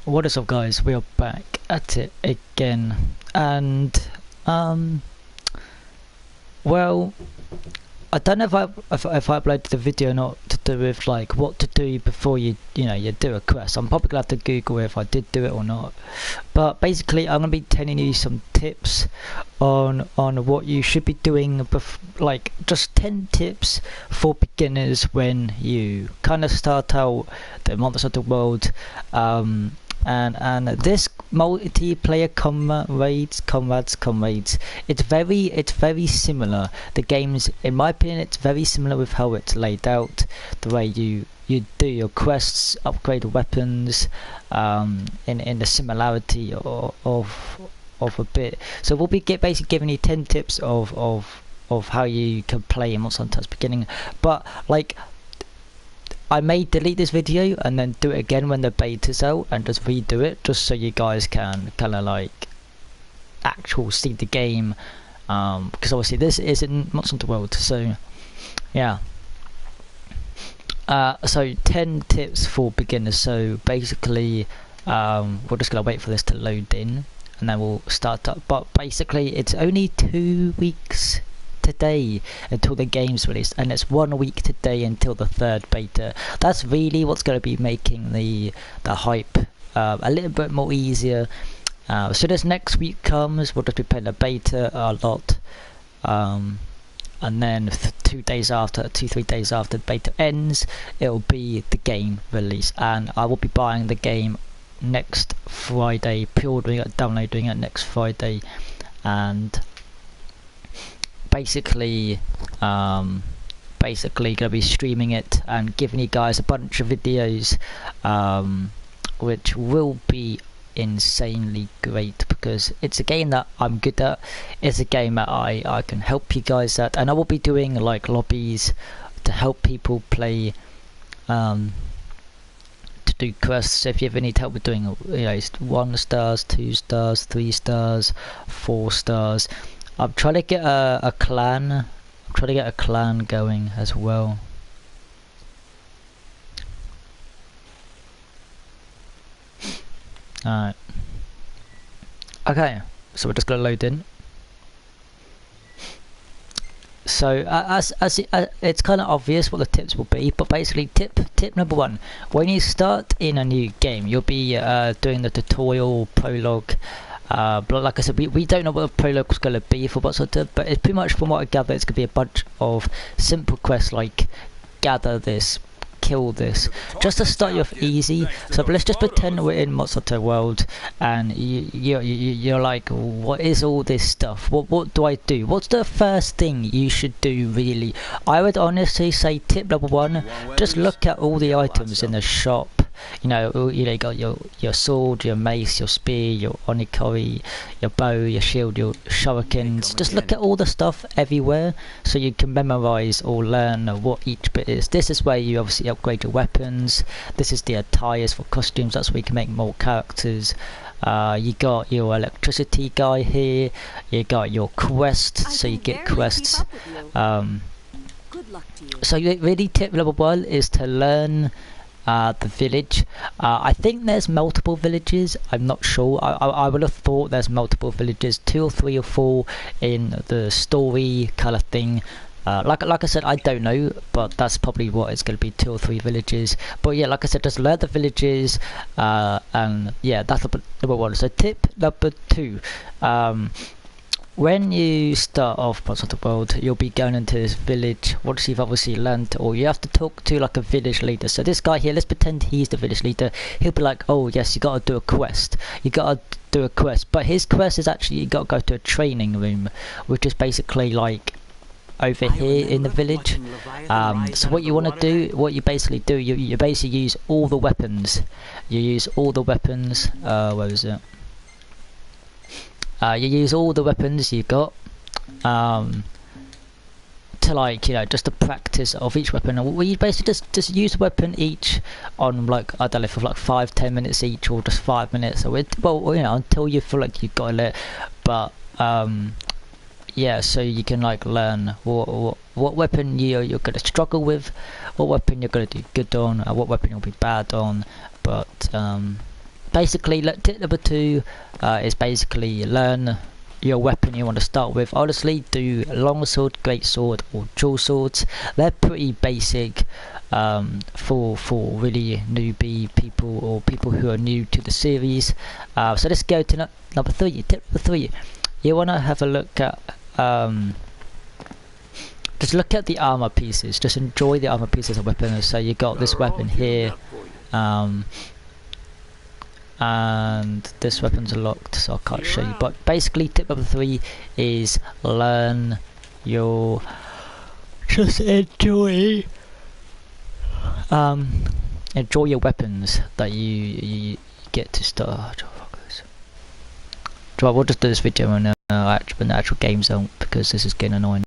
What is up, guys? We are back at it again, and well, I don't know if I uploaded the video or not, to do with like what to do before you do a quest. I'm probably gonna have to Google if I did do it or not. But basically, I'm gonna be telling you some tips on what you should be doing, like just 10 tips for beginners when you kind of start out the Monsters Hunter world. And this multiplayer Comrades, it's very similar. The game's, in my opinion, it's very similar with how it's laid out, the way you do your quests, upgrade weapons, in the similarity of a bit. So we'll be basically giving you 10 tips of how you can play in Monster Hunter's beginning. But like, I may delete this video and then do it again when the beta's out and just redo it, just so you guys can kind of like see the game, because obviously this isn't Monster Hunter World. So yeah, so 10 tips for beginners. So basically, we're just gonna wait for this to load in and then we'll start up. But basically, it's only 2 weeks today until the game's released, and it's 1 week today until the 3rd beta. That's really what's going to be making the hype a little bit more easier. So this next week comes, we'll just be playing the beta a lot, and then 2-3 days after the beta ends, it'll be the game release, and I will be buying the game next Friday, pre-ordering it, downloading it next Friday, and basically gonna be streaming it and giving you guys a bunch of videos, which will be insanely great, because it's a game that I'm good at. It's a game that I can help you guys at, and I will be doing like lobbies to help people play, to do quests. If you ever need help with doing 1 stars, 2 stars, 3 stars, 4 stars, I'm trying to get a clan. I'm trying to get a clan going as well. Alright. Okay, so we're just gonna load in. So it's kind of obvious what the tips will be, but basically tip number 1: when you start in a new game, you'll be doing the tutorial prologue. But like I said, we don't know what the prologue is going to be for Monster Hunter, but it's pretty much, from what I gather, it's going to be a bunch of simple quests like gather this, kill this, just to start you off easy. So let's just pretend we're in Monster Hunter World, and you're like, what is all this stuff? What do I do? What's the first thing you should do, really? I would honestly say tip number 1: just look at all the items in the shop. You got your sword, your mace, your spear, your onikori, your bow, your shield, your shurikens. Just look at all the stuff everywhere, so you can memorize or learn what each bit is. This is where you obviously upgrade your weapons. This is the attires for costumes. That's where you can make more characters. You got your electricity guy here. You got your quests, so you get quests. So really, tip number 1 is to learn the village. I think there's multiple villages. I'm not sure. I would have thought there's multiple villages, 2 or 3 or 4 in the story kind of thing. Like I said, I don't know, but that's probably what it's going to be, 2 or 3 villages. But yeah, like I said, just learn the villages, and yeah, that's number 1. So tip number 2: when you start off Monster Hunter World, you'll be going into this village. Once you've obviously learned, or you have to talk to like a village leader. So this guy here, let's pretend he's the village leader. He'll be like, oh yes, you gotta do a quest. But his quest is actually, you gotta go to a training room, which is basically like over here in the village. So what you want to do, you basically use all the weapons. You use all the weapons. Where is it? You use all the weapons you got, to like, just to practice of each weapon. And you basically just use a weapon each on, like, I don't know, for like 5-10 minutes each, or just 5 minutes, or until you feel like you've got it. But yeah, so you can like learn what weapon you're going to struggle with, what weapon you're going to do good on, and what weapon you'll be bad on. But basically, tip number 2 is basically learn your weapon you want to start with. Honestly, do longsword, greatsword, or dual swords. They're pretty basic for really newbie people or people who are new to the series. So let's go to number 3. Tip number 3. You want to have a look at just look at the armor pieces. Just enjoy the armor pieces of weapons. So you got this weapon here. And this weapon's locked, so I can't show you, but basically tip number 3 is learn your, just enjoy your weapons that you get to start. We'll just do this video in the actual game zone because this is getting annoying.